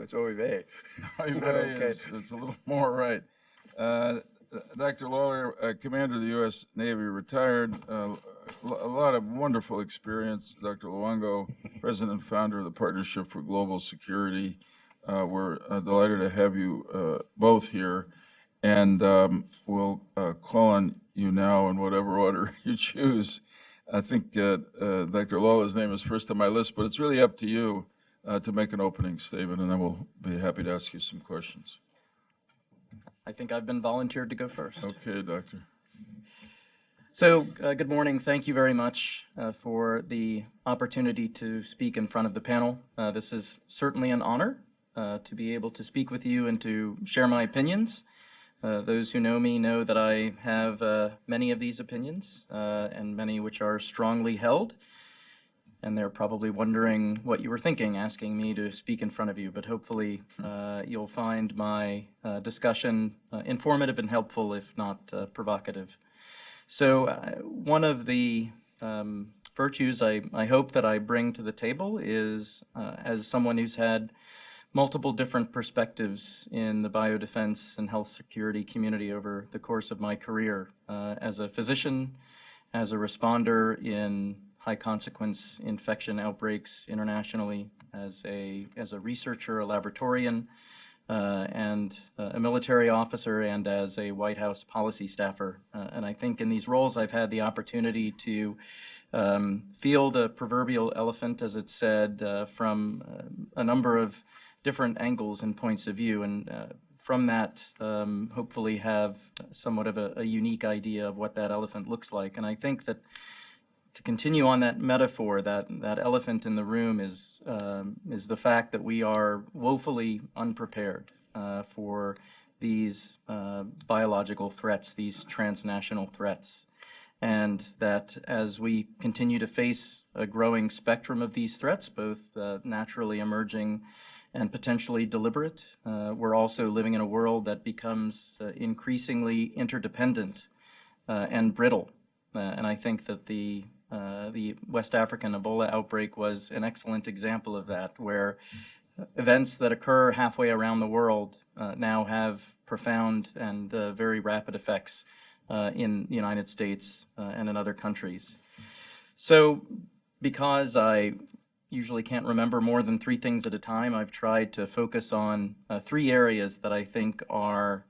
it's OIV. It's a little more right. Dr. Lawler, Commander of the U.S. Navy, retired. A lot of wonderful experience. Dr. Luongo, President and founder of the Partnership for Global Security. We're delighted to have you both here. And we'll call on you now in whatever order you choose. I think Dr. Lawler's name is first on my list, but it's really up to you to make an opening statement, and then we'll be happy to ask you some questions. I think I've been volunteered to go first. Okay, Doctor. So, good morning. Thank you very much for the opportunity to speak in front of the panel. This is certainly an honor to be able to speak with you and to share my opinions. Those who know me know that I have many of these opinions, and many which are strongly held. And they're probably wondering what you were thinking, asking me to speak in front of you. But hopefully you'll find my discussion informative and helpful, if not provocative. So one of the virtues I hope that I bring to the table is, as someone who's had multiple different perspectives in the biodefense and health security community over the course of my career, as a physician, as a responder in high consequence infection outbreaks internationally, as a researcher, a laboratorian, and a military officer, and as a White House policy staffer. And I think in these roles I've had the opportunity to feel the proverbial elephant, as it's said, from a number of different angles and points of view, and from that hopefully have somewhat of a unique idea of what that elephant looks like. And I think that to continue on that metaphor, that elephant in the room is the fact that we are woefully unprepared for these biological threats, these transnational threats. And that as we continue to face a growing spectrum of these threats, both naturally emerging and potentially deliberate, we're also living in a world that becomes increasingly interdependent and brittle. And I think that the West African Ebola outbreak was an excellent example of that, where events that occur halfway around the world now have profound and very rapid effects in the United States and in other countries. So because I usually can't remember more than 3 things at a time, I've tried to focus on 3 areas that I think are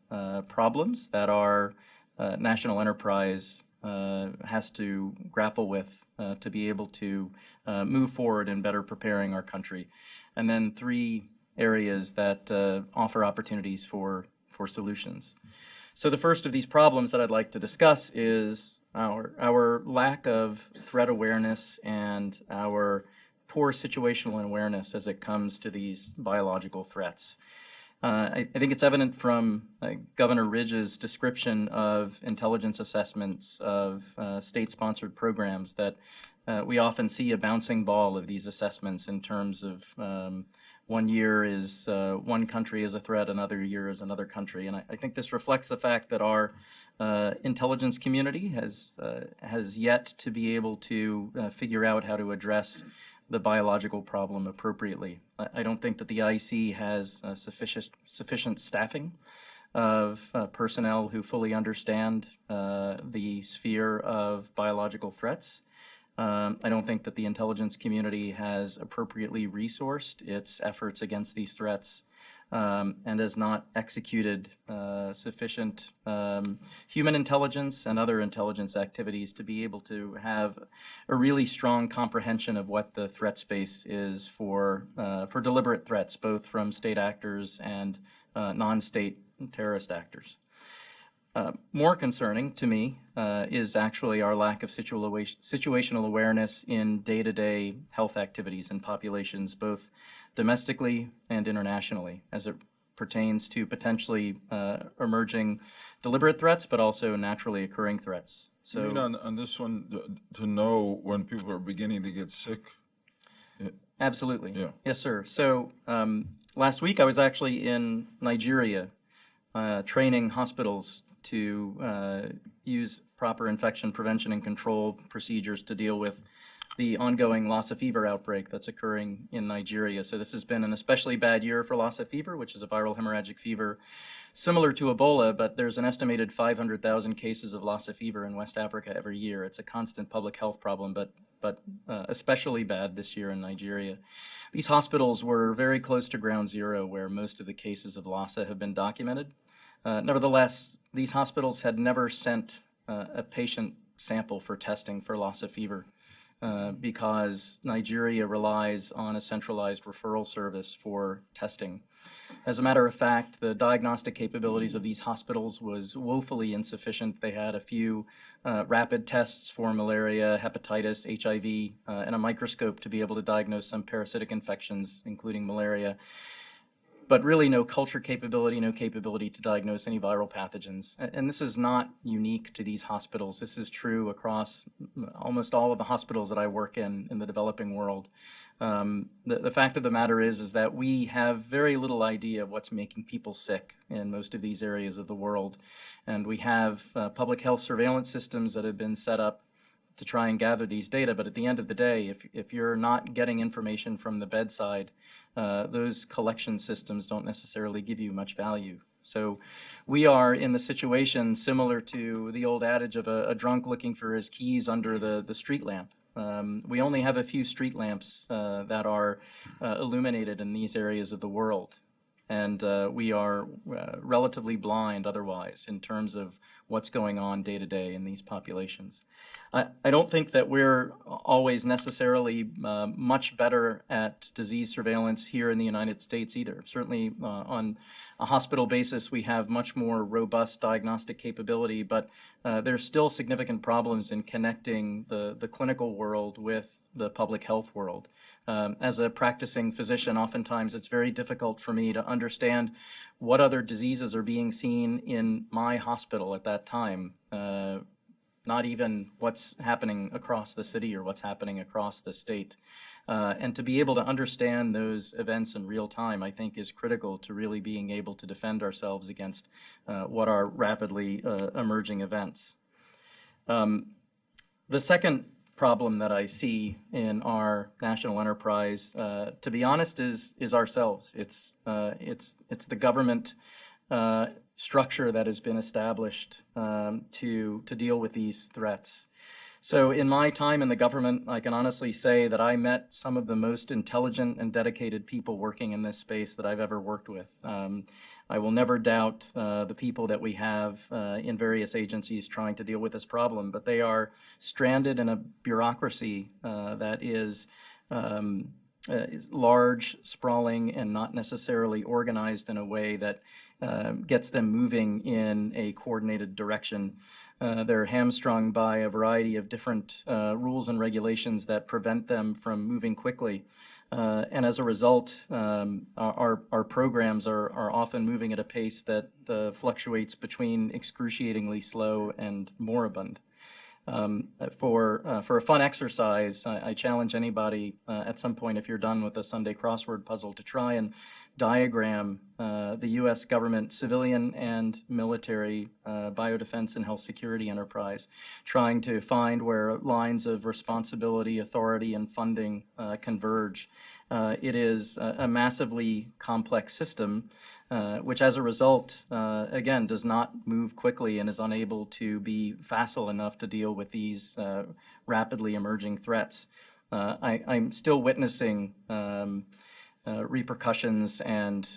problems that our national enterprise has to grapple with to be able to move forward in better preparing our country. And then 3 areas that offer opportunities for solutions. So the first of these problems that I'd like to discuss is our lack of threat awareness and our poor situational awareness as it comes to these biological threats. I think it's evident from Governor Ridge's description of intelligence assessments of state-sponsored programs that we often see a bouncing ball of these assessments in terms of one year is one country is a threat, another year is another country. And I think this reflects the fact that our intelligence community has yet to be able to figure out how to address the biological problem appropriately. I don't think that the IC has sufficient staffing of personnel who fully understand the sphere of biological threats. I don't think that the intelligence community has appropriately resourced its efforts against these threats and has not executed sufficient human intelligence and other intelligence activities to be able to have a really strong comprehension of what the threat space is for deliberate threats, both from state actors and non-state terrorist actors. More concerning to me is actually our lack of situational awareness in day-to-day health activities in populations, both domestically and internationally, as it pertains to potentially emerging deliberate threats, but also naturally occurring threats. So, you mean on this one, to know when people are beginning to get sick? Absolutely. Yeah. Yes, sir. So last week I was actually in Nigeria training hospitals to use proper infection prevention and control procedures to deal with the ongoing Lassa fever outbreak that's occurring in Nigeria. So this has been an especially bad year for Lassa fever, which is a viral hemorrhagic fever similar to Ebola, but there's an estimated 500,000 cases of Lassa fever in West Africa every year. It's a constant public health problem, but especially bad this year in Nigeria. These hospitals were very close to ground zero where most of the cases of Lassa have been documented. Nevertheless, these hospitals had never sent a patient sample for testing for Lassa fever because Nigeria relies on a centralized referral service for testing. As a matter of fact, the diagnostic capabilities of these hospitals was woefully insufficient. They had a few rapid tests for malaria, hepatitis, HIV, and a microscope to be able to diagnose some parasitic infections, including malaria, but really no culture capability, no capability to diagnose any viral pathogens. And this is not unique to these hospitals. This is true across almost all of the hospitals that I work in the developing world. The fact of the matter is that we have very little idea of what's making people sick in most of these areas of the world. And we have public health surveillance systems that have been set up to try and gather these data, but at the end of the day, if you're not getting information from the bedside, those collection systems don't necessarily give you much value. So we are in the situation similar to the old adage of a drunk looking for his keys under the street lamp. We only have a few street lamps that are illuminated in these areas of the world. And we are relatively blind otherwise in terms of what's going on day to day in these populations. I don't think that we're always necessarily much better at disease surveillance here in the United States either. Certainly on a hospital basis, we have much more robust diagnostic capability, but there's still significant problems in connecting the clinical world with the public health world. As a practicing physician, oftentimes it's very difficult for me to understand what other diseases are being seen in my hospital at that time, not even what's happening across the city or what's happening across the state. And to be able to understand those events in real time, I think, is critical to really being able to defend ourselves against what are rapidly emerging events. The second problem that I see in our national enterprise, to be honest, is ourselves. It's the government structure that has been established to deal with these threats. So in my time in the government, I can honestly say that I met some of the most intelligent and dedicated people working in this space that I've ever worked with. I will never doubt the people that we have in various agencies trying to deal with this problem, but they are stranded in a bureaucracy that is large, sprawling, and not necessarily organized in a way that gets them moving in a coordinated direction. They're hamstrung by a variety of different rules and regulations that prevent them from moving quickly. And as a result, our programs are often moving at a pace that fluctuates between excruciatingly slow and moribund. For a fun exercise, I challenge anybody at some point, if you're done with the Sunday crossword puzzle, to try and diagram the U.S. government civilian and military biodefense and health security enterprise, trying to find where lines of responsibility, authority, and funding converge. It is a massively complex system, which as a result, again, does not move quickly and is unable to be facile enough to deal with these rapidly emerging threats. I'm still witnessing repercussions and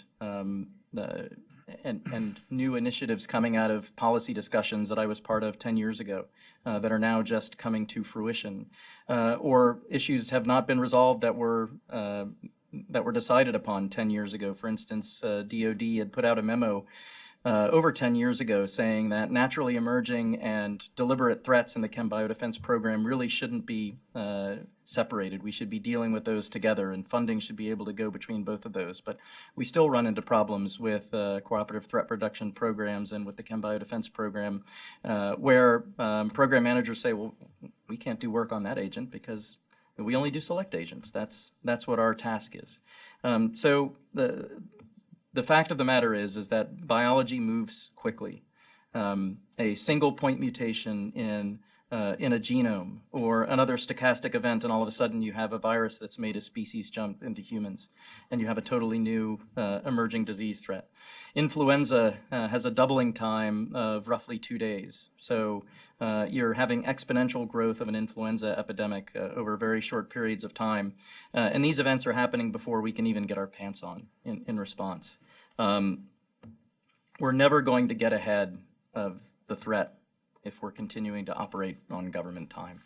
new initiatives coming out of policy discussions that I was part of 10 years ago that are now just coming to fruition, or issues have not been resolved that were decided upon 10 years ago. For instance, DOD had put out a memo over 10 years ago saying that naturally emerging and deliberate threats in the Chem Biodefense program really shouldn't be separated. We should be dealing with those together, and funding should be able to go between both of those. But we still run into problems with cooperative threat reduction programs and with the Chem Biodefense program where program managers say, well, we can't do work on that agent because we only do select agents. That's what our task is. So the fact of the matter is that biology moves quickly. A single point mutation in in a genome, or another stochastic event, and all of a sudden you have a virus that's made a species jump into humans, and you have a totally new emerging disease threat. Influenza has a doubling time of roughly 2 days. So you're having exponential growth of an influenza epidemic over very short periods of time. And these events are happening before we can even get our pants on in response. We're never going to get ahead of the threat if we're continuing to operate on government time.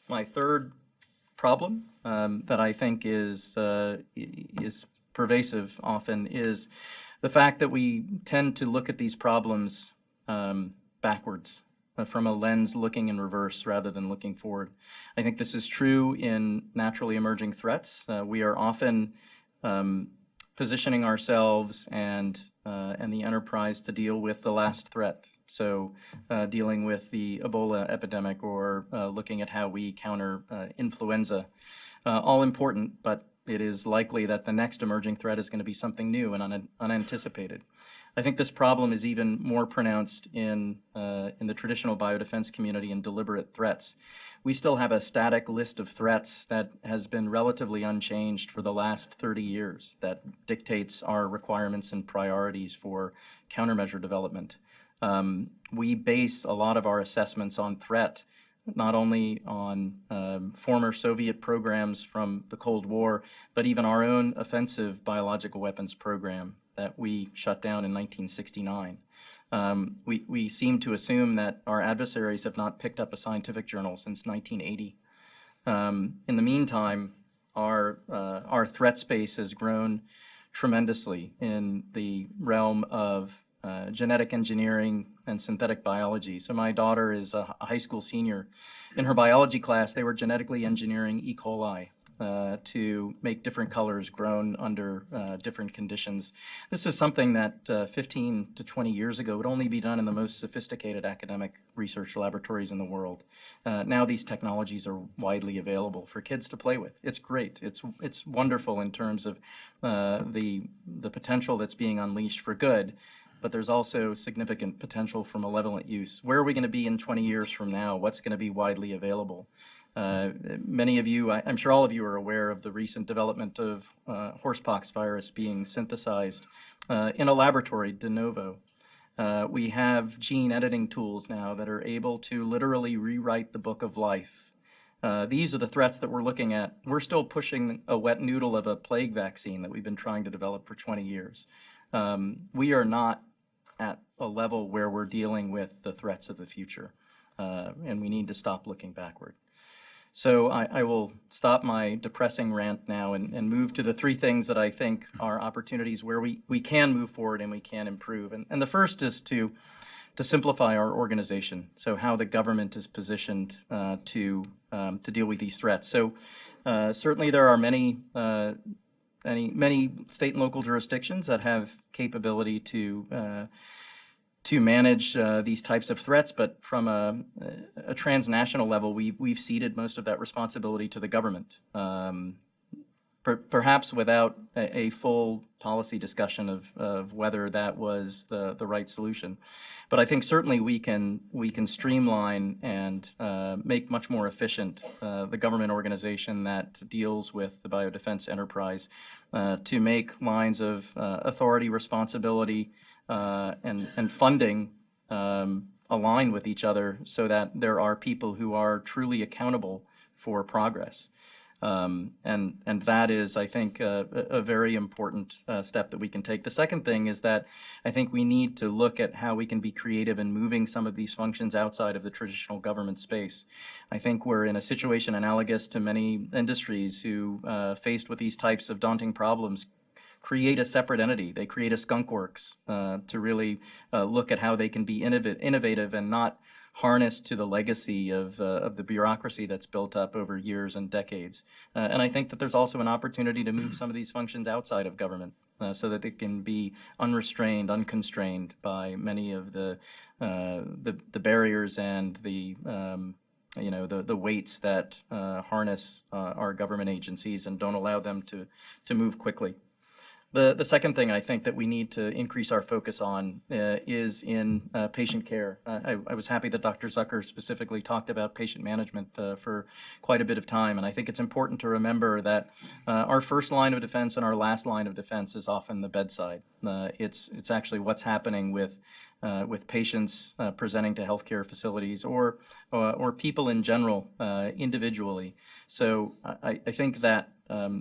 My third problem that I think is pervasive often is the fact that we tend to look at these problems backwards, from a lens looking in reverse rather than looking forward. I think this is true in naturally emerging threats. We are often positioning ourselves and the enterprise to deal with the last threat. So dealing with the Ebola epidemic, or looking at how we counter influenza. All important, but it is likely that the next emerging threat is going to be something new and unanticipated. I think this problem is even more pronounced in the traditional biodefense community and deliberate threats. We still have a static list of threats that has been relatively unchanged for the last 30 years that dictates our requirements and priorities for countermeasure development. We base a lot of our assessments on threat, not only on former Soviet programs from the Cold War, but even our own offensive biological weapons program that we shut down in 1969. We seem to assume that our adversaries have not picked up a scientific journal since 1980. In the meantime, our threat space has grown tremendously in the realm of genetic engineering and synthetic biology. So my daughter is a high school senior. In her biology class, they were genetically engineering E. coli to make different colors grown under different conditions. This is something that 15 to 20 years ago would only be done in the most sophisticated academic research laboratories in the world. Now these technologies are widely available for kids to play with. It's great. It's wonderful in terms of the potential that's being unleashed for good, but there's also significant potential for malevolent use. Where are we going to be in 20 years from now? What's going to be widely available? Many of you, I'm sure all of you are aware of the recent development of horsepox virus being synthesized in a laboratory de novo. We have gene editing tools now that are able to literally rewrite the book of life. These are the threats that we're looking at. We're still pushing a wet noodle of a plague vaccine that we've been trying to develop for 20 years. We are not at a level where we're dealing with the threats of the future, and we need to stop looking backward. So I will stop my depressing rant now and move to the three things that I think are opportunities where we can move forward and we can improve. And the first is to simplify our organization, so how the government is positioned to deal with these threats. So certainly there are many state and local jurisdictions that have capability to manage these types of threats, but from a transnational level, we've ceded most of that responsibility to the government, perhaps without a full policy discussion of whether that was the right solution. But I think certainly we can streamline and make much more efficient the government organization that deals with the biodefense enterprise to make lines of authority, responsibility, and funding align with each other so that there are people who are truly accountable for progress. And that is, I think, a very important step that we can take. The second thing is that I think we need to look at how we can be creative in moving some of these functions outside of the traditional government space. I think we're in a situation analogous to many industries who, faced with these types of daunting problems, create a separate entity. They create a skunk works to really look at how they can be innovative and not harness to the legacy of the bureaucracy that's built up over years and decades. And I think that there's also an opportunity to move some of these functions outside of government so that they can be unrestrained, unconstrained by many of the barriers and the weights that harness our government agencies and don't allow them to move quickly. The second thing I think that we need to increase our focus on is in patient care. I was happy that Dr. Zucker specifically talked about patient management for quite a bit of time, and I think it's important to remember that our first line of defense and our last line of defense is often the bedside. It's actually what's happening with patients presenting to healthcare facilities or people in general individually. So I think that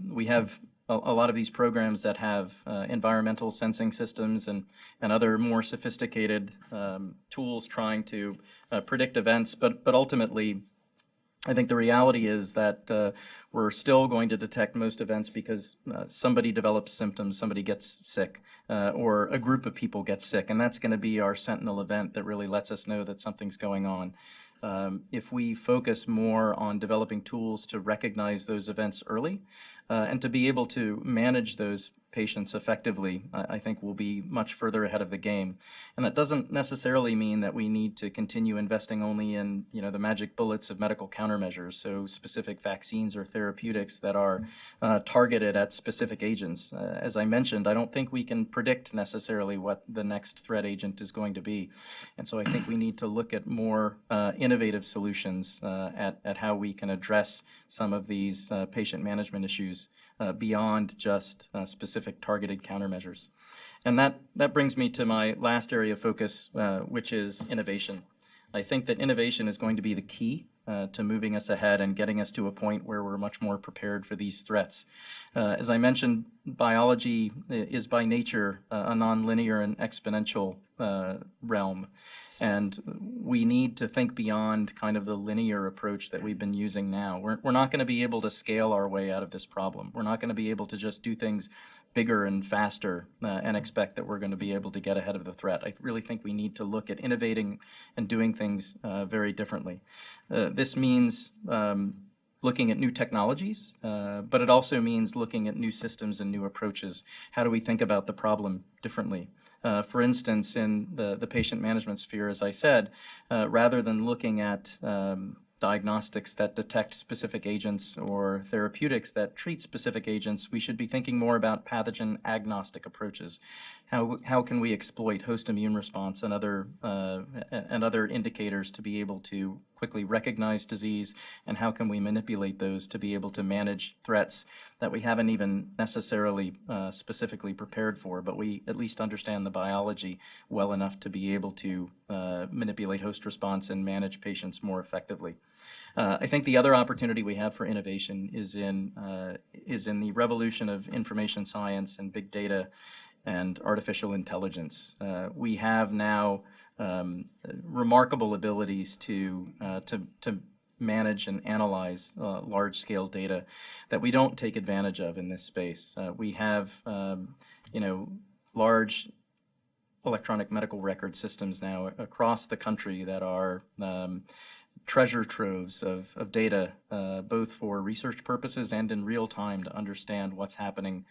we have a lot of these programs that have environmental sensing systems and other more sophisticated tools trying to predict events, but ultimately I think the reality is that we're still going to detect most events because somebody develops symptoms, somebody gets sick, or a group of people gets sick, and that's going to be our sentinel event that really lets us know that something's going on. If we focus more on developing tools to recognize those events early and to be able to manage those patients effectively, I think we'll be much further ahead of the game. And that doesn't necessarily mean that we need to continue investing only in, the magic bullets of medical countermeasures, so specific vaccines or therapeutics that are targeted at specific agents. As I mentioned, I don't think we can predict necessarily what the next threat agent is going to be. And so I think we need to look at more innovative solutions at how we can address some of these patient management issues beyond just specific targeted countermeasures. And that brings me to my last area of focus, which is innovation. I think that innovation is going to be the key to moving us ahead and getting us to a point where we're much more prepared for these threats. As I mentioned, biology is by nature a nonlinear and exponential realm. And we need to think beyond kind of the linear approach that we've been using now. We're not going to be able to scale our way out of this problem. We're not going to be able to just do things bigger and faster and expect that we're going to be able to get ahead of the threat. I really think we need to look at innovating and doing things very differently. This means looking at new technologies, but it also means looking at new systems and new approaches. How do we think about the problem differently? For instance, in the patient management sphere, as I said, rather than looking at diagnostics that detect specific agents or therapeutics that treat specific agents, we should be thinking more about pathogen agnostic approaches. How can we exploit host immune response and other indicators to be able to quickly recognize disease, and how can we manipulate those to be able to manage threats that we haven't even necessarily specifically prepared for, but we at least understand the biology well enough to be able to manipulate host response and manage patients more effectively. I think the other opportunity we have for innovation is in the revolution of information science and big data and artificial intelligence. We have now remarkable abilities to manage and analyze large-scale data that we don't take advantage of in this space. We have, large electronic medical record systems now across the country that are treasure troves of data, both for research purposes and in real time to understand what's happening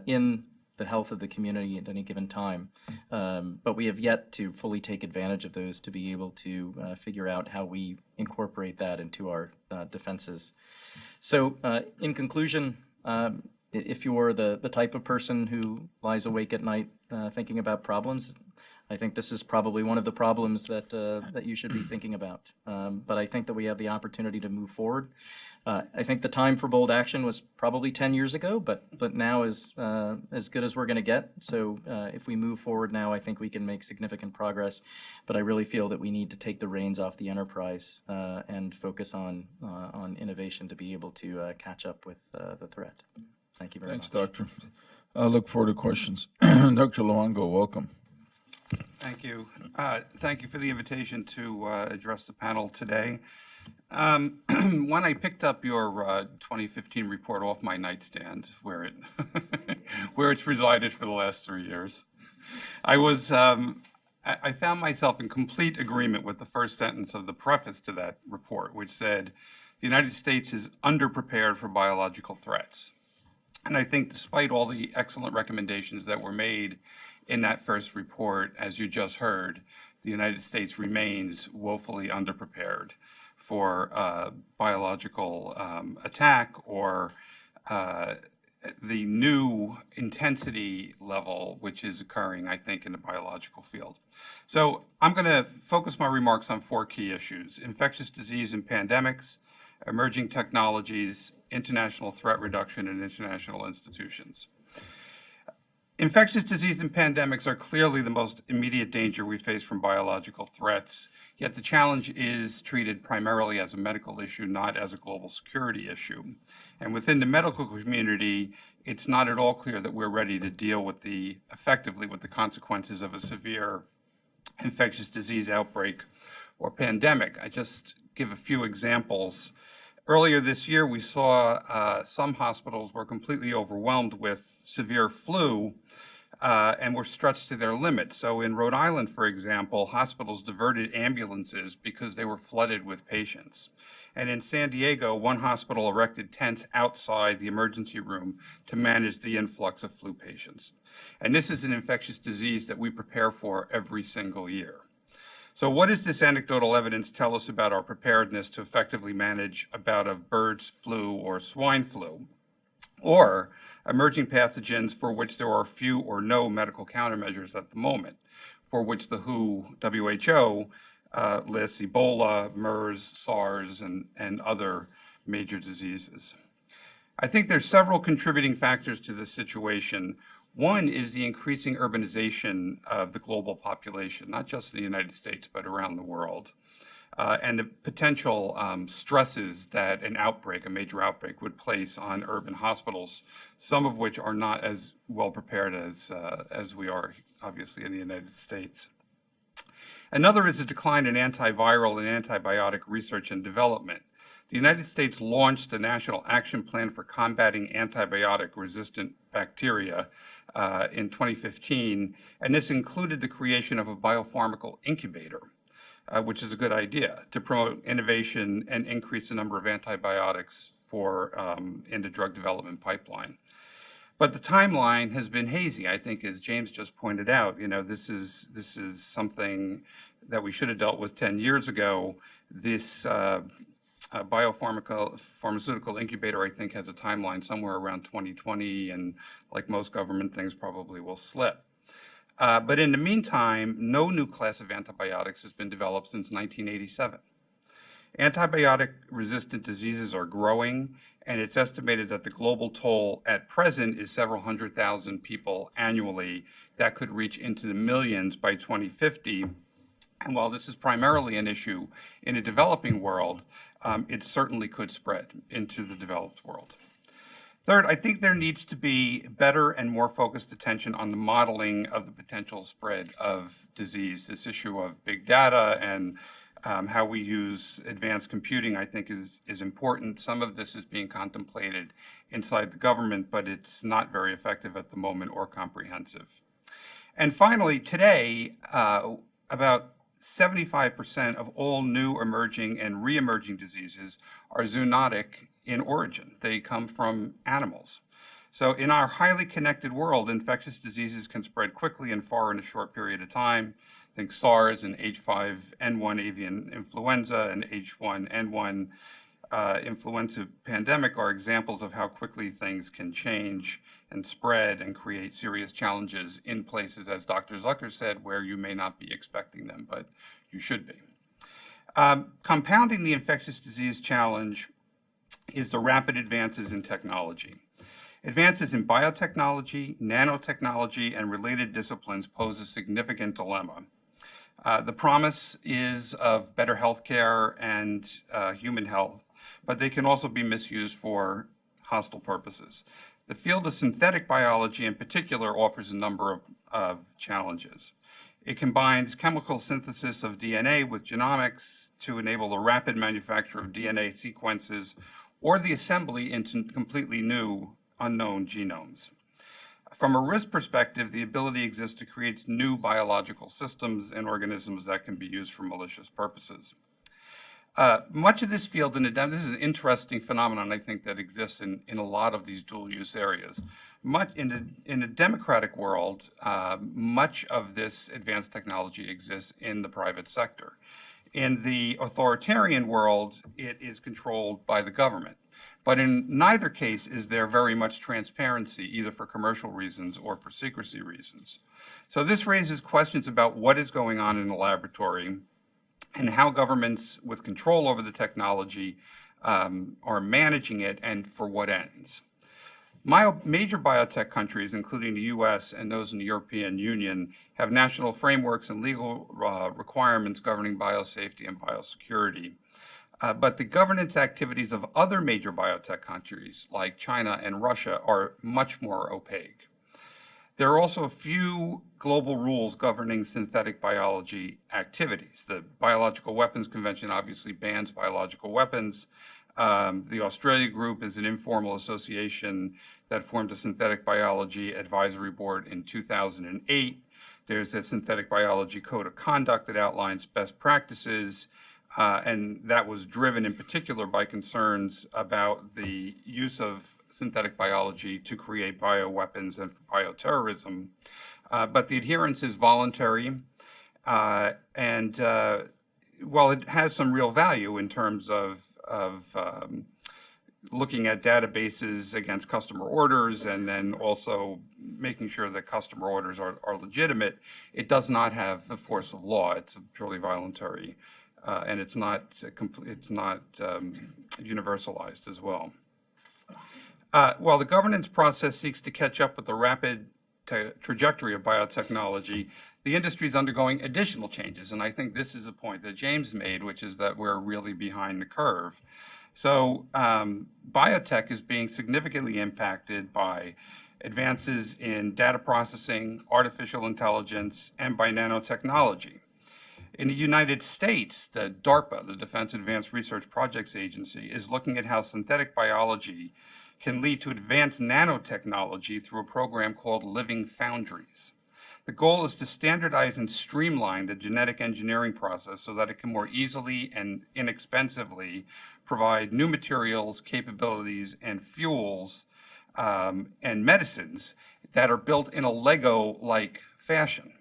in the health of the community at any given time. But we have yet to fully take advantage of those to be able to figure out how we incorporate that into our defenses. So in conclusion, if you're the type of person who lies awake at night thinking about problems, I think this is probably one of the problems that you should be thinking about. But I think that we have the opportunity to move forward. I think the time for bold action was probably 10 years ago, but now is as good as we're going to get. So if we move forward now, I think we can make significant progress. But I really feel that we need to take the reins off the enterprise and focus on innovation to be able to catch up with the threat. Thank you very much. Thanks, Doctor. I look forward to questions. Dr. Luongo, welcome. Thank you. Thank you for the invitation to address the panel today. When I picked up your 2015 report off my nightstand, where it's resided for the last 3 years, I found myself in complete agreement with the first sentence of the preface to that report, which said, "The United States is underprepared for biological threats." And I think despite all the excellent recommendations that were made in that first report, as you just heard, the United States remains woefully underprepared for biological attack or the new intensity level which is occurring, I think, in the biological field. So I'm going to focus my remarks on 4 key issues: infectious disease and pandemics, emerging technologies, international threat reduction, and international institutions. Infectious disease and pandemics are clearly the most immediate danger we face from biological threats, yet the challenge is treated primarily as a medical issue, not as a global security issue. And within the medical community, it's not at all clear that we're ready to deal with effectively with the consequences of a severe infectious disease outbreak or pandemic. I just give a few examples. Earlier this year, we saw some hospitals were completely overwhelmed with severe flu and were stretched to their limits. So in Rhode Island, for example, hospitals diverted ambulances because they were flooded with patients. And in San Diego, one hospital erected tents outside the emergency room to manage the influx of flu patients. And this is an infectious disease that we prepare for every single year. So what does this anecdotal evidence tell us about our preparedness to effectively manage a bout of bird's flu or swine flu, or emerging pathogens for which there are few or no medical countermeasures at the moment, for which the WHO lists Ebola, MERS, SARS, and other major diseases? I think there's several contributing factors to this situation. One is the increasing urbanization of the global population, not just in the United States, but around the world, and the potential stresses that a major outbreak would place on urban hospitals, some of which are not as well prepared as we are, obviously, in the United States. Another is a decline in antiviral and antibiotic research and development. The United States launched a national action plan for combating antibiotic-resistant bacteria in 2015, and this included the creation of a biopharmaceutical incubator, which is a good idea to promote innovation and increase the number of antibiotics in the drug development pipeline. But the timeline has been hazy, I think, as James just pointed out. This is something that we should have dealt with 10 years ago. This biopharmaceutical incubator, I think, has a timeline somewhere around 2020, and like most government things, probably will slip. But in the meantime, no new class of antibiotics has been developed since 1987. Antibiotic-resistant diseases are growing, and it's estimated that the global toll at present is several 100,000 people annually. That could reach into the millions by 2050. And while this is primarily an issue in a developing world, it certainly could spread into the developed world. Third, I think there needs to be better and more focused attention on the modeling of the potential spread of disease. This issue of big data and how we use advanced computing, I think, is important. Some of this is being contemplated inside the government, but it's not very effective at the moment or comprehensive. And finally, today, about 75% of all new emerging and re-emerging diseases are zoonotic in origin. They come from animals. So in our highly connected world, infectious diseases can spread quickly and far in a short period of time. Think SARS and H5N1 avian influenza and H1N1 influenza pandemic are examples of how quickly things can change and spread and create serious challenges in places, as Dr. Zucker said, where you may not be expecting them, but you should be. Compounding the infectious disease challenge is the rapid advances in technology. Advances in biotechnology, nanotechnology, and related disciplines pose a significant dilemma. The promise is of better healthcare and human health, but they can also be misused for hostile purposes. The field of synthetic biology in particular offers a number of challenges. It combines chemical synthesis of DNA with genomics to enable the rapid manufacture of DNA sequences or the assembly into completely new, unknown genomes. From a risk perspective, the ability exists to create new biological systems and organisms that can be used for malicious purposes. Much of this field, this is an interesting phenomenon, I think, that exists in a lot of these dual-use areas. In the democratic world, much of this advanced technology exists in the private sector. In the authoritarian world, it is controlled by the government. But in neither case is there very much transparency, either for commercial reasons or for secrecy reasons. So this raises questions about what is going on in the laboratory and how governments with control over the technology are managing it and for what ends. Major biotech countries, including the US and those in the European Union, have national frameworks and legal requirements governing biosafety and biosecurity. But the governance activities of other major biotech countries like China and Russia are much more opaque. There are also a few global rules governing synthetic biology activities. The Biological Weapons Convention obviously bans biological weapons. The Australia Group is an informal association that formed a synthetic biology advisory board in 2008. There's a synthetic biology code of conduct that outlines best practices, and that was driven in particular by concerns about the use of synthetic biology to create bioweapons and for bioterrorism. But the adherence is voluntary, and while it has some real value in terms of looking at databases against customer orders and then also making sure that customer orders are legitimate, it does not have the force of law. It's purely voluntary, and it's not universalized as well. While the governance process seeks to catch up with the rapid trajectory of biotechnology, the industry is undergoing additional changes, and I think this is a point that James made, which is that we're really behind the curve. So biotech is being significantly impacted by advances in data processing, artificial intelligence, and by nanotechnology. In the United States, the DARPA, the Defense Advanced Research Projects Agency, is looking at how synthetic biology can lead to advanced nanotechnology through a program called Living Foundries. The goal is to standardize and streamline the genetic engineering process so that it can more easily and inexpensively provide new materials, capabilities, and fuels and medicines that are built in a Lego-like fashion,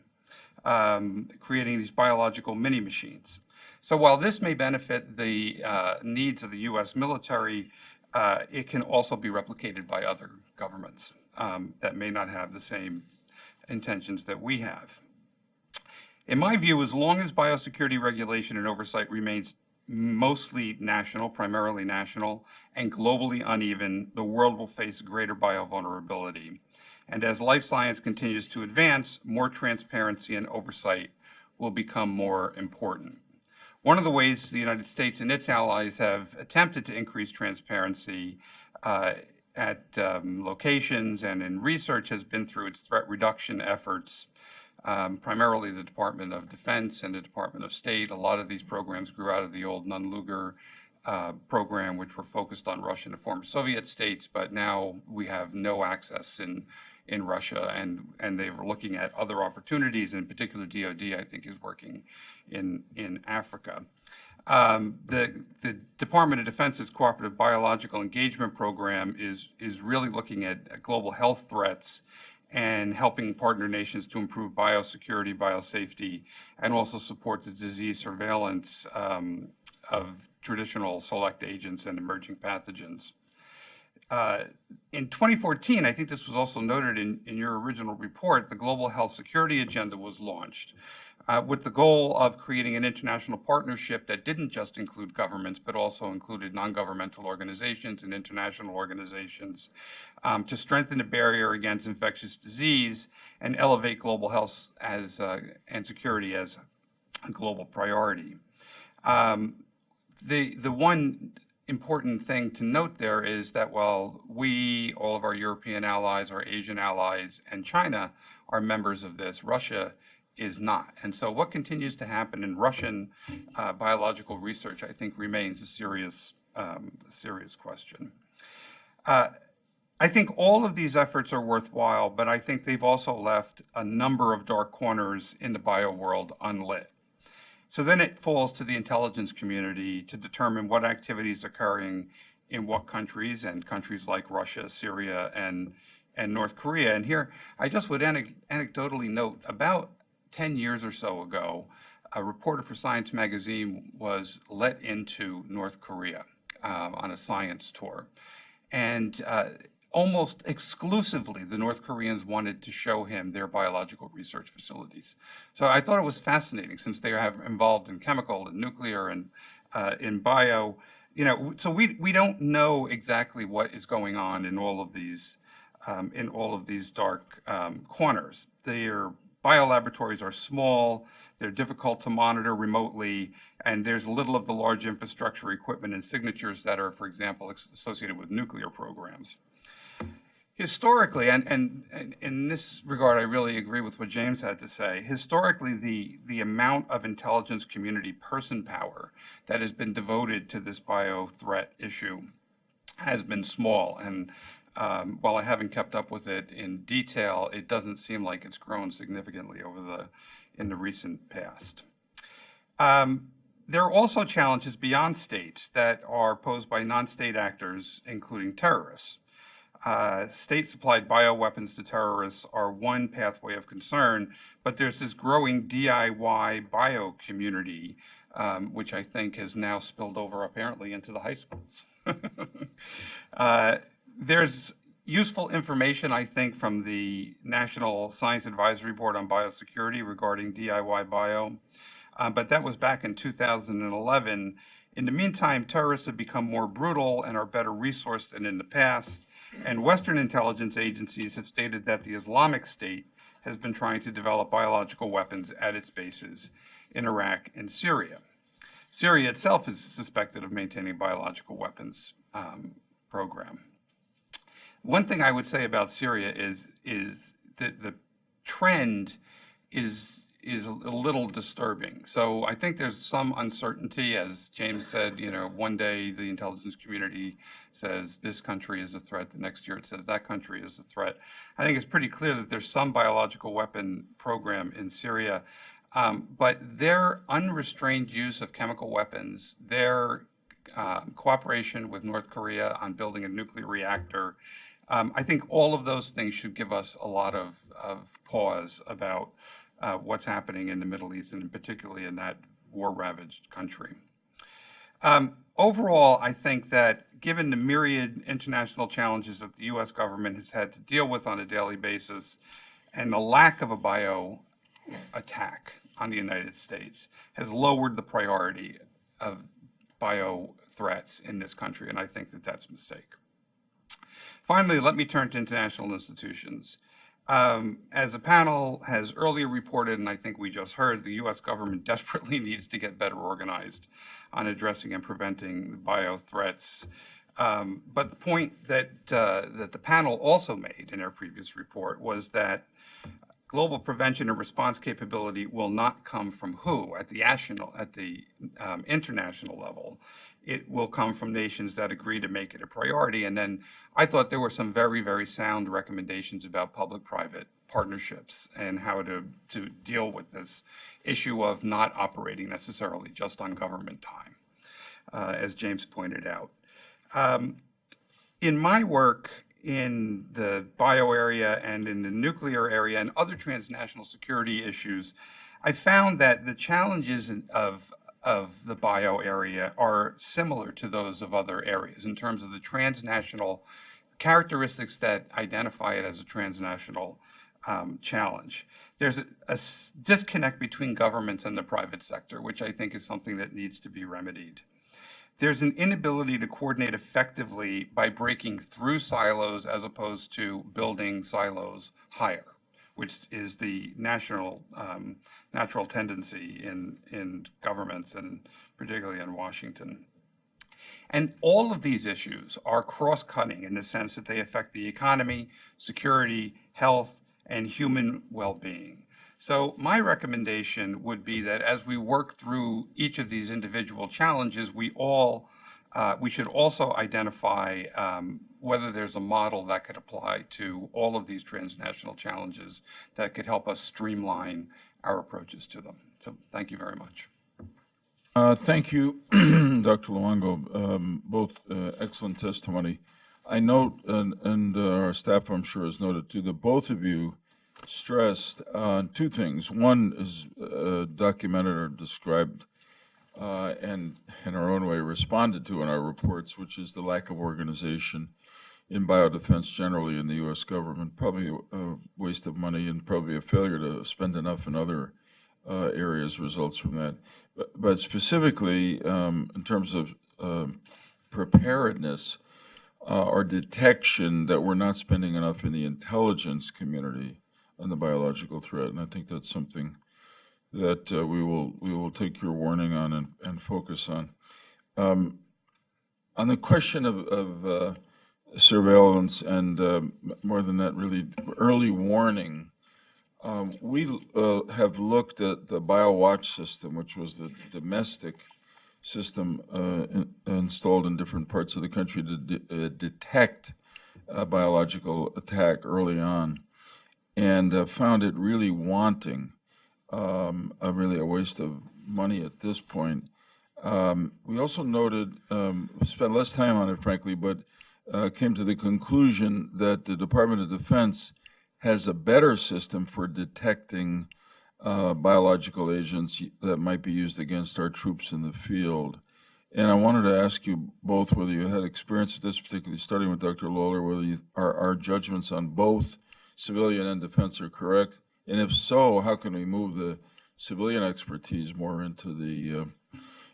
creating these biological mini-machines. So while this may benefit the needs of the US military, it can also be replicated by other governments that may not have the same intentions that we have. In my view, as long as biosecurity regulation and oversight remains mostly national, primarily national, and globally uneven, the world will face greater biovulnerability. And as life science continues to advance, more transparency and oversight will become more important. One of the ways the United States and its allies have attempted to increase transparency at locations and in research has been through its threat reduction efforts, primarily the Department of Defense and the Department of State. A lot of these programs grew out of the old Nunn-Lugar program, which were focused on Russia and the former Soviet states, but now we have no access in Russia, and they were looking at other opportunities. In particular, DoD, I think, is working in Africa. The Department of Defense's Cooperative Biological Engagement Program is really looking at global health threats and helping partner nations to improve biosecurity, biosafety, and also support the disease surveillance of traditional select agents and emerging pathogens. In 2014, I think this was also noted in your original report, the Global Health Security Agenda was launched with the goal of creating an international partnership that didn't just include governments, but also included non-governmental organizations and international organizations to strengthen the barrier against infectious disease and elevate global health and security as a global priority. The one important thing to note there is that while we, all of our European allies, our Asian allies, and China are members of this, Russia is not. And so what continues to happen in Russian biological research, I think, remains a serious question. I think all of these efforts are worthwhile, but I think they've also left a number of dark corners in the bio world unlit. So then it falls to the intelligence community to determine what activities are occurring in what countries, and countries like Russia, Syria, and North Korea. And here, I just would anecdotally note, about 10 years or so ago, a reporter for Science magazine was let into North Korea. on a science tour. And almost exclusively, the North Koreans wanted to show him their biological research facilities. So I thought it was fascinating, since they are involved in chemical and nuclear and in bio. So we don't know exactly what is going on in all of these dark corners. Their biolaboratories are small, they're difficult to monitor remotely, and there's little of the large infrastructure, equipment, and signatures that are, for example, associated with nuclear programs. Historically, and in this regard, I really agree with what James had to say. Historically, the amount of intelligence community person power that has been devoted to this bio threat issue has been small. And while I haven't kept up with it in detail, it doesn't seem like it's grown significantly in the recent past. There are also challenges beyond states that are posed by non-state actors, including terrorists. State-supplied bioweapons to terrorists are one pathway of concern, but there's this growing DIY bio community, which I think has now spilled over apparently into the high schools. There's useful information, I think, from the National Science Advisory Board on Biosecurity regarding DIY bio, but that was back in 2011. In the meantime, terrorists have become more brutal and are better resourced than in the past. And Western intelligence agencies have stated that the Islamic State has been trying to develop biological weapons at its bases in Iraq and Syria. Syria itself is suspected of maintaining a biological weapons program. One thing I would say about Syria is that the trend is a little disturbing. So I think there's some uncertainty, as James said, one day the intelligence community says this country is a threat, the next year it says that country is a threat. I think it's pretty clear that there's some biological weapon program in Syria, but their unrestrained use of chemical weapons, their cooperation with North Korea on building a nuclear reactor, I think all of those things should give us a lot of pause about what's happening in the Middle East, and particularly in that war-ravaged country. Overall, I think that given the myriad international challenges that the U.S. government has had to deal with on a daily basis, and the lack of a bio attack on the United States has lowered the priority of bio threats in this country, and I think that that's a mistake. Finally, let me turn to international institutions. As the panel has earlier reported, and I think we just heard, the U.S. government desperately needs to get better organized on addressing and preventing bio threats. But the point that the panel also made in their previous report was that global prevention and response capability will not come from WHO at the international level. It will come from nations that agree to make it a priority. And then I thought there were some very, very sound recommendations about public-private partnerships and how to deal with this issue of not operating necessarily just on government time, as James pointed out. In my work in the bio area and in the nuclear area and other transnational security issues, I found that the challenges of the bio area are similar to those of other areas in terms of the transnational characteristics that identify it as a transnational challenge. There's a disconnect between governments and the private sector, which I think is something that needs to be remedied. There's an inability to coordinate effectively by breaking through silos as opposed to building silos higher, which is the natural tendency in governments, and particularly in Washington. And all of these issues are cross-cutting in the sense that they affect the economy, security, health, and human well-being. So my recommendation would be that as we work through each of these individual challenges, we should also identify whether there's a model that could apply to all of these transnational challenges that could help us streamline our approaches to them. So thank you very much. Thank you, Dr. Luongo. Both excellent testimony. I note, and our staff, I'm sure, has noted too, that both of you stressed two things. One is documented or described and in our own way responded to in our reports, which is the lack of organization in biodefense generally in the U.S. government, probably a waste of money and probably a failure to spend enough in other areas results from that. But specifically, in terms of preparedness or detection, that we're not spending enough in the intelligence community on the biological threat. And I think that's something that we will take your warning on and focus on. On the question of surveillance and more than that, really early warning, we have looked at the BioWatch system, which was the domestic system installed in different parts of the country to detect a biological attack early on, and found it really wanting, really a waste of money at this point. We also noted, spent less time on it, frankly, but came to the conclusion that the Department of Defense has a better system for detecting biological agents that might be used against our troops in the field. And I wanted to ask you both whether you had experience with this, particularly starting with Dr. Lawler, whether our judgments on both civilian and defense are correct. And if so, how can we move the civilian expertise more into the,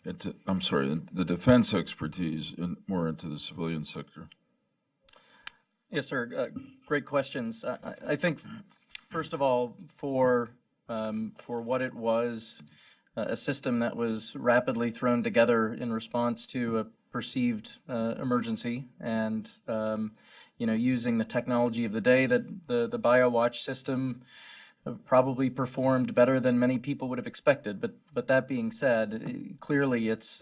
the defense expertise more into the civilian sector? Yes, sir. Great questions. I think, first of all, for what it was, a system that was rapidly thrown together in response to a perceived emergency, and using the technology of the day, that the BioWatch system probably performed better than many people would have expected. But that being said, clearly it's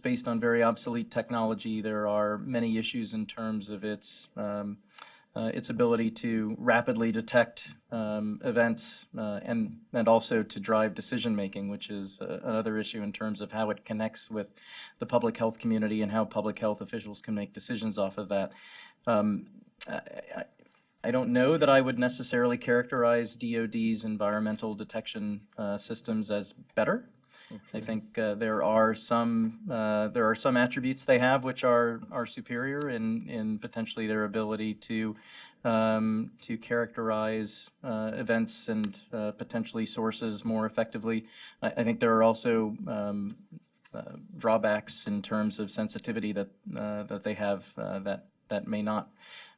based on very obsolete technology. There are many issues in terms of its ability to rapidly detect events and also to drive decision making, which is another issue in terms of how it connects with the public health community and how public health officials can make decisions off of that. I don't know that I would necessarily characterize DoD's environmental detection systems as better. Okay. I think there are some attributes they have which are superior in potentially their ability to characterize events and potentially sources more effectively. I think there are also drawbacks in terms of sensitivity that they have that may not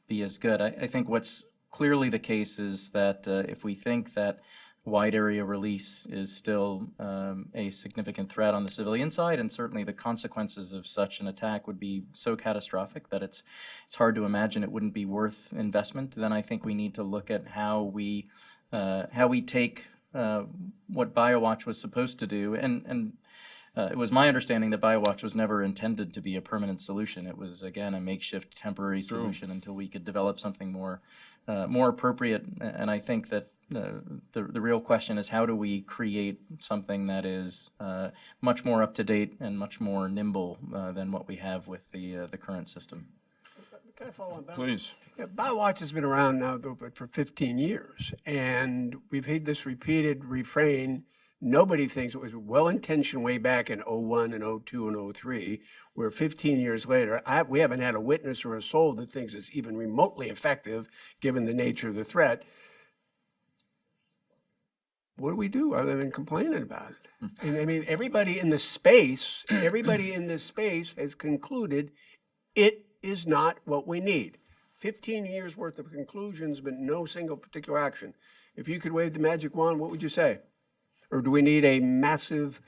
be as good. I think what's clearly the case is that if we think that wide area release is still a significant threat on the civilian side, and certainly the consequences of such an attack would be so catastrophic that it's hard to imagine it wouldn't be worth investment, then I think we need to look at how we take what BioWatch was supposed to do, and it was my understanding that BioWatch was never intended to be a permanent solution. It was, again, a makeshift temporary solution until we could develop something more appropriate. And I think that the real question is, how do we create something that is much more up to date and much more nimble than what we have with the current system? Can I follow on that? Please. Yeah, BioWatch has been around now for 15 years, and we've had this repeated refrain. Nobody thinks it was well-intentioned way back in 01 and 02 and 03, where 15 years later, we haven't had a witness or a soul that thinks it's even remotely effective, given the nature of the threat. What do we do other than complaining about it? And I mean, everybody in this space has concluded it is not what we need. 15 years worth of conclusions, but no single particular action. If you could wave the magic wand, what would you say? Or do we need a massive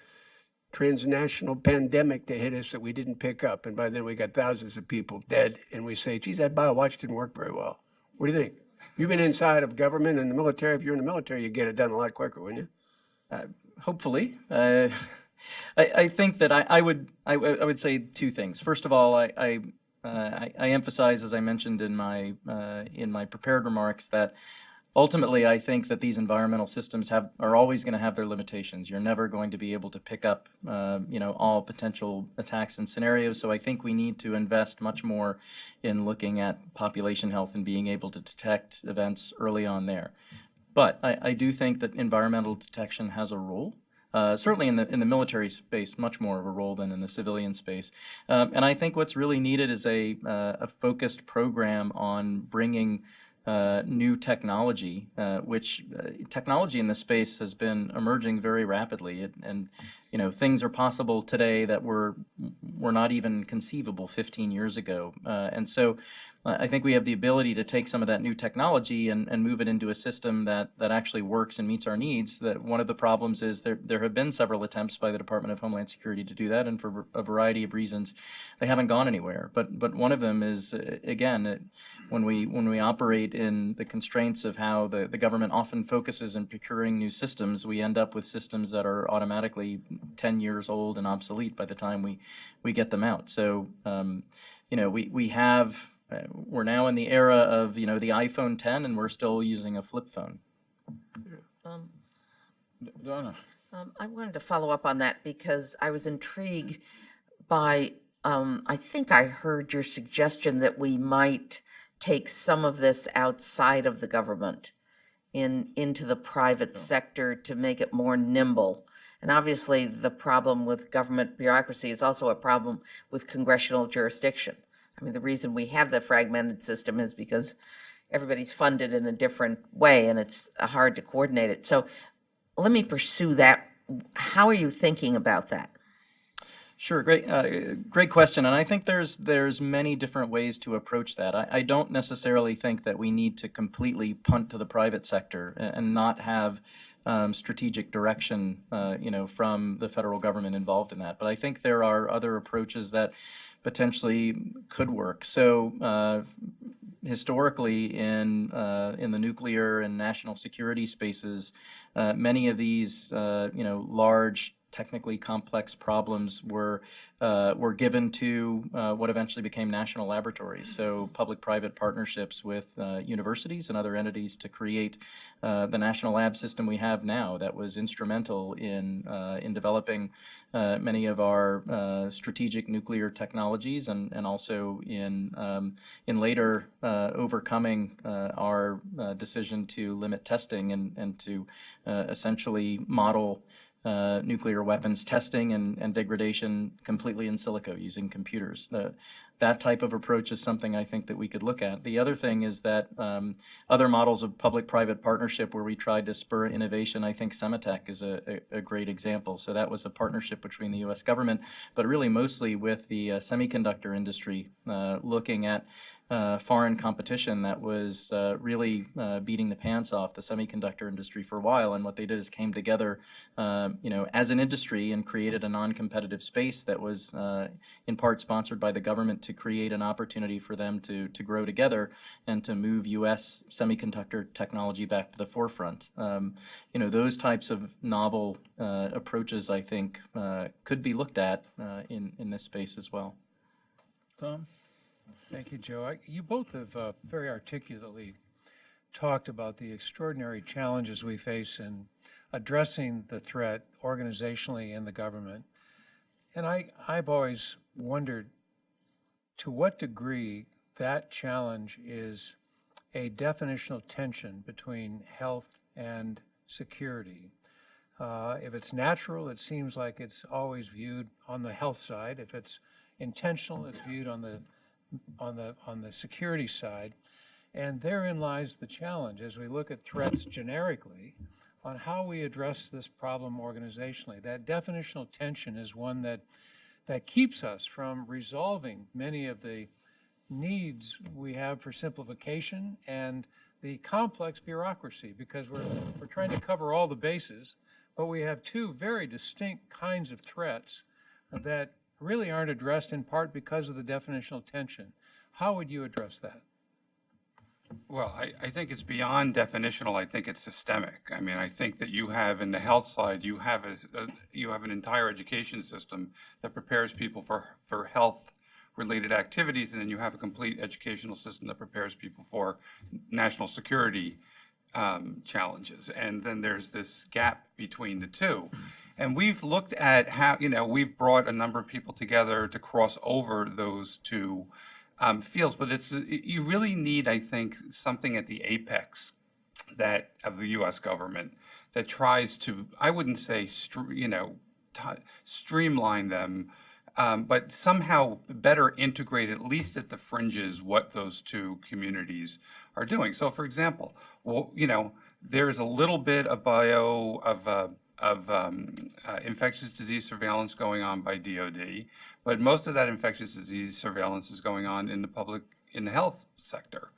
transnational pandemic to hit us that we didn't pick up? And by then we got thousands of people dead, and we say, geez, that BioWatch didn't work very well. What do you think? You've been inside of government and the military. If you're in the military, you'd get it done a lot quicker, wouldn't you? Hopefully. I think that I would say two things. First of all, I emphasize, as I mentioned in my prepared remarks, that ultimately, I think that these environmental systems are always going to have their limitations. You're never going to be able to pick up, all potential attacks and scenarios. So I think we need to invest much more in looking at population health and being able to detect events early on there. But I do think that environmental detection has a role. certainly in the military space, much more of a role than in the civilian space. And I think what's really needed is a focused program on bringing new technology, which technology in this space has been emerging very rapidly, and things are possible today that were not even conceivable 15 years ago, and so I think we have the ability to take some of that new technology and move it into a system that actually works and meets our needs. That one of the problems is there have been several attempts by the Department of Homeland Security to do that, and for a variety of reasons, they haven't gone anywhere. But one of them is, again, when we operate in the constraints of how the government often focuses in procuring new systems, we end up with systems that are automatically 10 years old and obsolete by the time we get them out. So we're now in the era of the iPhone 10, and we're still using a flip phone. Donna. I wanted to follow up on that because I was intrigued by, I think I heard your suggestion that we might take some of this outside of the government into the private sector to make it more nimble. And obviously the problem with government bureaucracy is also a problem with congressional jurisdiction. I mean, the reason we have the fragmented system is because everybody's funded in a different way and it's hard to coordinate it. So let me pursue that. How are you thinking about that? Sure, great question, and I think there's many different ways to approach that. I don't necessarily think that we need to completely punt to the private sector and not have strategic direction, from the federal government involved in that. But I think there are other approaches that potentially could work. So historically, in the nuclear and national security spaces, many of these large, technically complex problems were given to what eventually became national laboratories. So public-private partnerships with universities and other entities to create the national lab system we have now that was instrumental in developing many of our strategic nuclear technologies and also in later overcoming our decision to limit testing and to essentially model nuclear weapons testing and degradation completely in silico using computers. That type of approach is something I think that we could look at. The other thing is that other models of public-private partnership where we tried to spur innovation, I think Sematech is a great example. So that was a partnership between the U.S. government, but really mostly with the semiconductor industry, looking at foreign competition that was really beating the pants off the semiconductor industry for a while. And what they did is came together, as an industry and created a non-competitive space that was in part sponsored by the government to create an opportunity for them to grow together and to move U.S. semiconductor technology back to the forefront. Those types of novel approaches, I think, could be looked at in this space as well. Tom? Thank you, Joe. You both have very articulately talked about the extraordinary challenges we face in addressing the threat organizationally in the government. And I've always wondered to what degree that challenge is a definitional tension between health and security. If it's natural, it seems like it's always viewed on the health side. If it's intentional, it's viewed on the security side. And therein lies the challenge as we look at threats generically on how we address this problem organizationally. That definitional tension is one that keeps us from resolving many of the needs we have for simplification and the complex bureaucracy, because we're trying to cover all the bases, but we have two very distinct kinds of threats that really aren't addressed in part because of the definitional tension. How would you address that? Well, I think it's beyond definitional. I think it's systemic. I mean, I think that you have in the health side, you have an entire education system that prepares people for health-related activities, and then you have a complete educational system that prepares people for national security challenges. And then there's this gap between the two. And we've looked at how, we've brought a number of people together to cross over those two fields, but you really need, I think, something at the apex of the U.S. government that tries to, I wouldn't say, streamline them, but somehow better integrate, at least at the fringes, what those two communities are doing. So, for example, there is a little bit of infectious disease surveillance going on by DoD, but most of that infectious disease surveillance is going on in the health sector.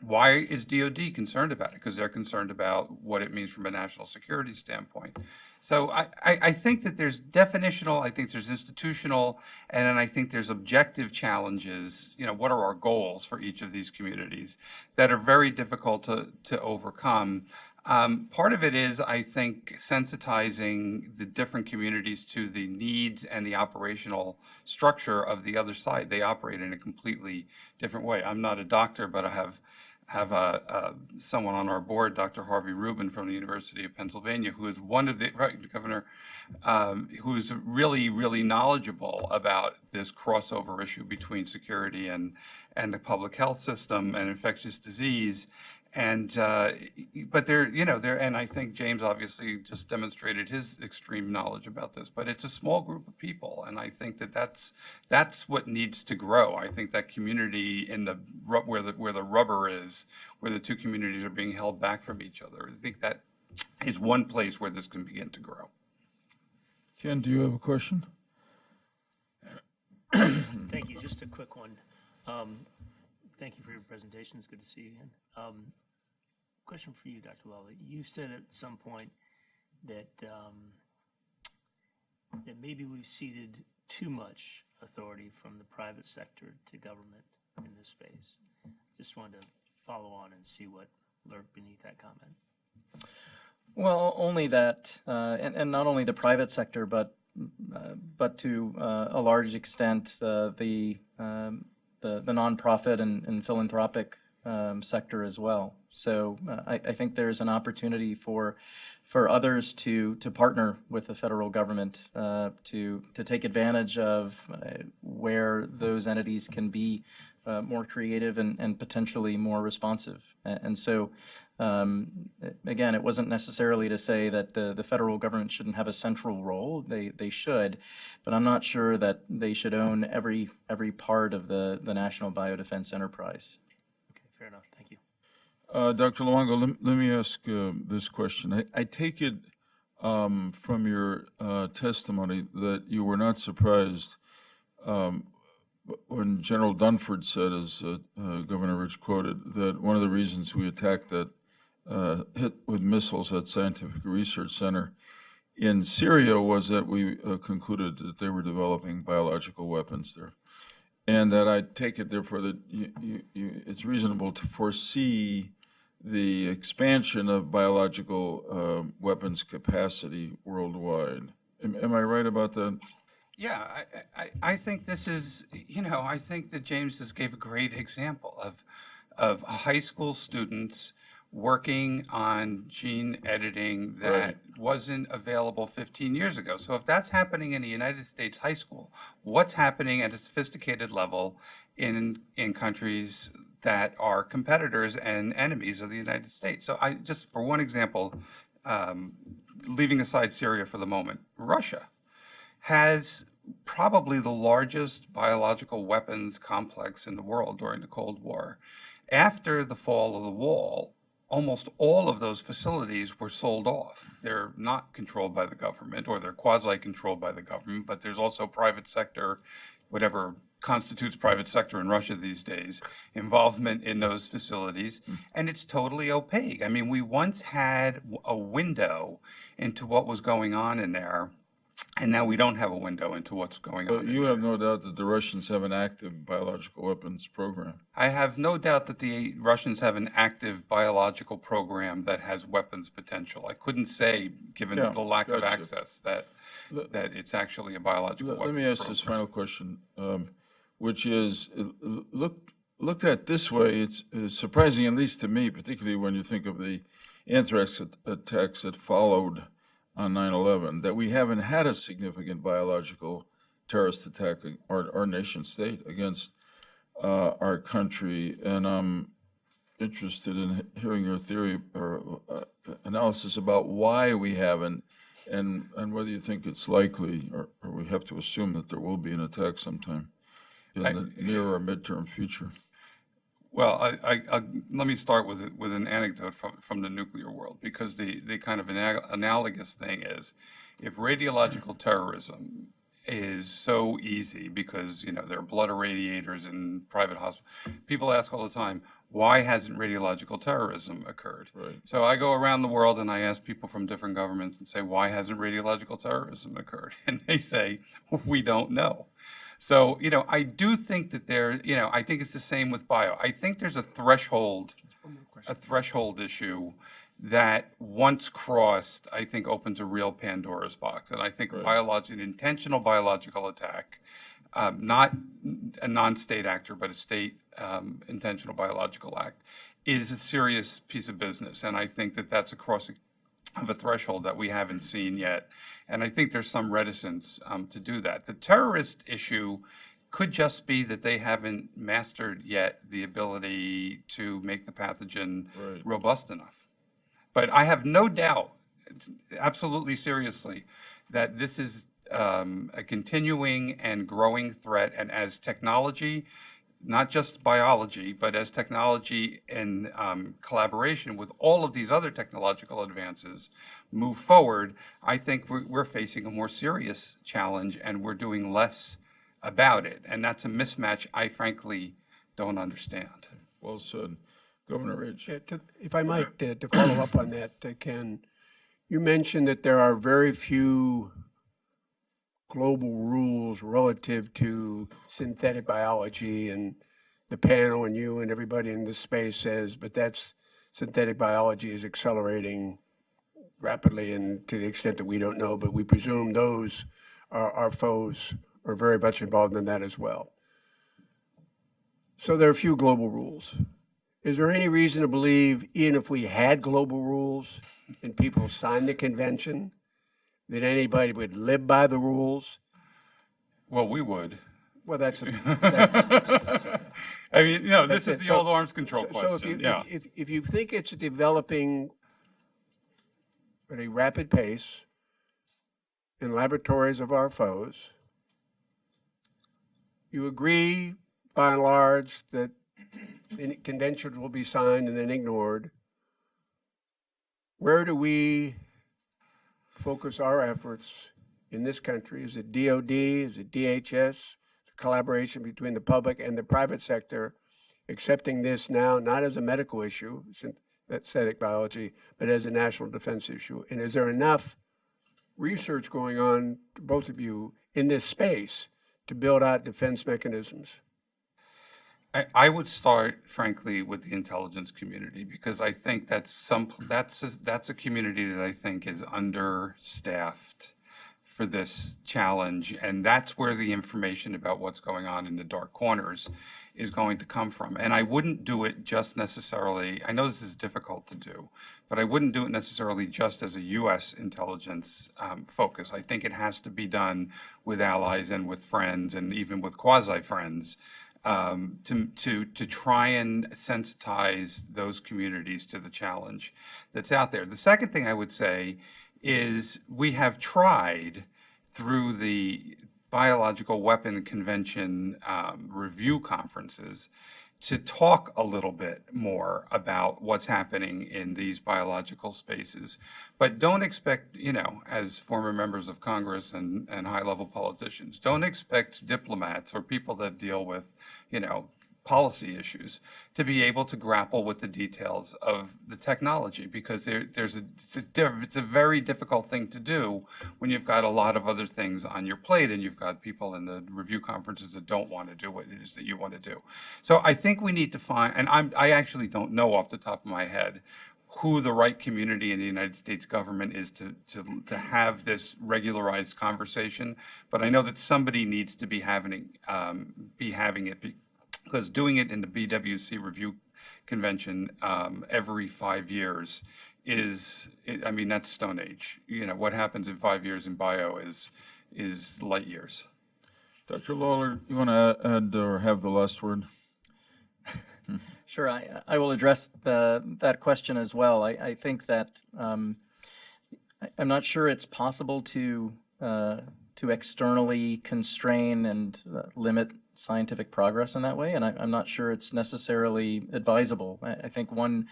Why is DoD concerned about it? Because they're concerned about what it means from a national security standpoint. So I think that there's definitional, I think there's institutional, and then I think there's objective challenges. What are our goals for each of these communities that are very difficult to overcome? Part of it is, I think, sensitizing the different communities to the needs and the operational structure of the other side. They operate in a completely different way. I'm not a doctor, but I have someone on our board, Dr. Harvey Rubin from the University of Pennsylvania, who is one of the governor, who's really, really knowledgeable about this crossover issue between security and the public health system and infectious disease. And but and I think James obviously just demonstrated his extreme knowledge about this. But it's a small group of people, and I think that's what needs to grow. I think that community where the rubber is, where the two communities are being held back from each other. I think that is one place where this can begin to grow. Ken, do you have a question? Thank you. Just a quick one. Thank you for your presentation. It's good to see you again. Question for you, Dr. Lawler. You said at some point that that maybe we've ceded too much authority from the private sector to government in this space. Just wanted to follow on and see what lurked beneath that comment. Well, only that, and not only the private sector, but to a large extent the nonprofit and philanthropic sector as well. So I think there's an opportunity for others to partner with the federal government to take advantage of where those entities can be more creative and potentially more responsive. And so, again, it wasn't necessarily to say that the federal government shouldn't have a central role. They should, but I'm not sure that they should own every part of the national biodefense enterprise. Okay, fair enough. Thank you. Dr. Luongo, let me ask this question. I take it from your testimony that you were not surprised when General Dunford said, as Governor Rich quoted, that one of the reasons we attacked that hit with missiles that scientific research center in Syria was that we concluded that they were developing biological weapons there. And that I take it, therefore, that it's reasonable to foresee the expansion of biological weapons capacity worldwide. Am I right about that? Yeah, I think this is, I think that James just gave a great example of high school students working on gene editing that wasn't available 15 years ago. So if that's happening in the United States high school, what's happening at a sophisticated level in countries that are competitors and enemies of the United States? So I just, for one example, leaving aside Syria for the moment, Russia has probably the largest biological weapons complex in the world during the Cold War. After the fall of the wall, almost all of those facilities were sold off. They're not controlled by the government, or they're quasi-controlled by the government, but there's also private sector, whatever constitutes private sector in Russia these days, involvement in those facilities, and it's totally opaque. I mean, we once had a window into what was going on in there, and now we don't have a window into what's going on. But you have no doubt that the Russians have an active biological weapons program. I have no doubt that the Russians have an active biological program that has weapons potential. I couldn't say, given the lack of access, that it's actually a biological weapons program. Let me ask this final question, which is, looked at this way, it's surprising, at least to me, particularly when you think of the anthrax attacks that followed on 9/11, that we haven't had a significant biological terrorist attack, our nation state, against our country. And I'm interested in hearing your theory or analysis about why we haven't, and whether you think it's likely, or we have to assume that there will be an attack sometime in the near or midterm future. Well, let me start with an anecdote from the nuclear world, because the kind of analogous thing is, if radiological terrorism is so easy because, there are blood irradiators in private hospitals, people ask all the time, why hasn't radiological terrorism occurred? Right. So I go around the world and I ask people from different governments and say, why hasn't radiological terrorism occurred? And they say, we don't know. So, I do think that I think it's the same with bio. I think there's a threshold issue that once crossed, I think opens a real Pandora's box. And I think an intentional biological attack, not a non-state actor, but a state intentional biological act, is a serious piece of business. And I think that that's a crossing of a threshold that we haven't seen yet. And I think there's some reticence to do that. The terrorist issue could just be that they haven't mastered yet the ability to make the pathogen robust enough. But I have no doubt, absolutely seriously, that this is a continuing and growing threat. And as technology, not just biology, but as technology in collaboration with all of these other technological advances move forward, I think we're facing a more serious challenge, and we're doing less about it. And that's a mismatch I frankly don't understand. Well said. Governor Ridge. If I might, to follow up on that, Ken, you mentioned that there are very few global rules relative to synthetic biology, and the panel and you and everybody in this space says, but synthetic biology is accelerating rapidly, and to the extent that we don't know, but we presume those are our foes are very much involved in that as well. So there are a few global rules. Is there any reason to believe, even if we had global rules and people signed the convention, that anybody would live by the rules? Well, we would. Well, that's I mean, this is the old arms control question. So if you think it's developing at a rapid pace in laboratories of our foes, you agree by and large that the conventions will be signed and then ignored. Where do we focus our efforts in this country? Is it DOD? Is it DHS? Collaboration between the public and the private sector, accepting this now not as a medical issue, synthetic biology, but as a national defense issue? And is there enough research going on, both of you, in this space to build out defense mechanisms? I would start, frankly, with the intelligence community, because I think that's a community that I think is understaffed for this challenge, and that's where the information about what's going on in the dark corners is going to come from. And I wouldn't do it just necessarily, I know this is difficult to do, but I wouldn't do it necessarily just as a U.S. intelligence focus. I think it has to be done with allies and with friends and even with quasi-friends, to try and sensitize those communities to the challenge that's out there. The second thing I would say is we have tried through the Biological Weapon Convention review conferences to talk a little bit more about what's happening in these biological spaces. But don't expect, as former members of Congress and high-level politicians, don't expect diplomats or people that deal with, policy issues to be able to grapple with the details of the technology, because it's a very difficult thing to do when you've got a lot of other things on your plate and you've got people in the review conferences that don't want to do what it is that you want to do. So I think we need to find, and I actually don't know off the top of my head who the right community in the United States government is to have this regularized conversation, but I know that somebody needs to be having it, because doing it in the BWC review convention every 5 years that's Stone Age. What happens in 5 years in bio is light years. Dr. Lawler, you want to add or have the last word? Sure, I will address that question as well. I think that I'm not sure it's possible to externally constrain and limit scientific progress in that way, and I'm not sure it's necessarily advisable. I think one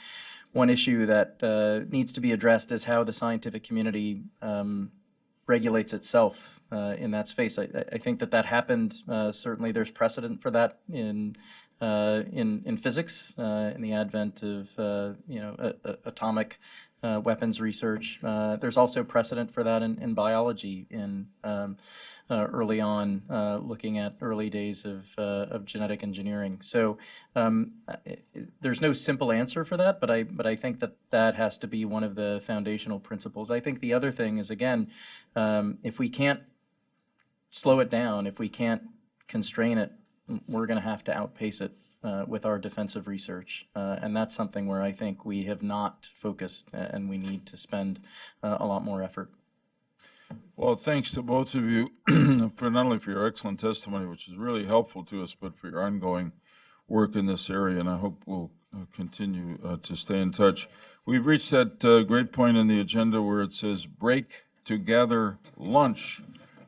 issue that needs to be addressed is how the scientific community regulates itself in that space. I think that happened. Certainly, there's precedent for that in physics, in the advent of atomic weapons research. There's also precedent for that in biology in early on, looking at early days of genetic engineering. So there's no simple answer for that, but I think that has to be one of the foundational principles. I think the other thing is, again, if we can't slow it down, if we can't constrain it, we're going to have to outpace it with our defensive research. And that's something where I think we have not focused, and we need to spend a lot more effort. Well, thanks to both of you for not only for your excellent testimony, which is really helpful to us, but for your ongoing work in this area, and I hope we'll continue to stay in touch. We've reached that great point in the agenda where it says break to gather lunch.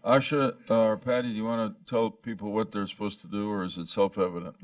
Asha or Patty, do you want to tell people what they're supposed to do, or is it self-evident?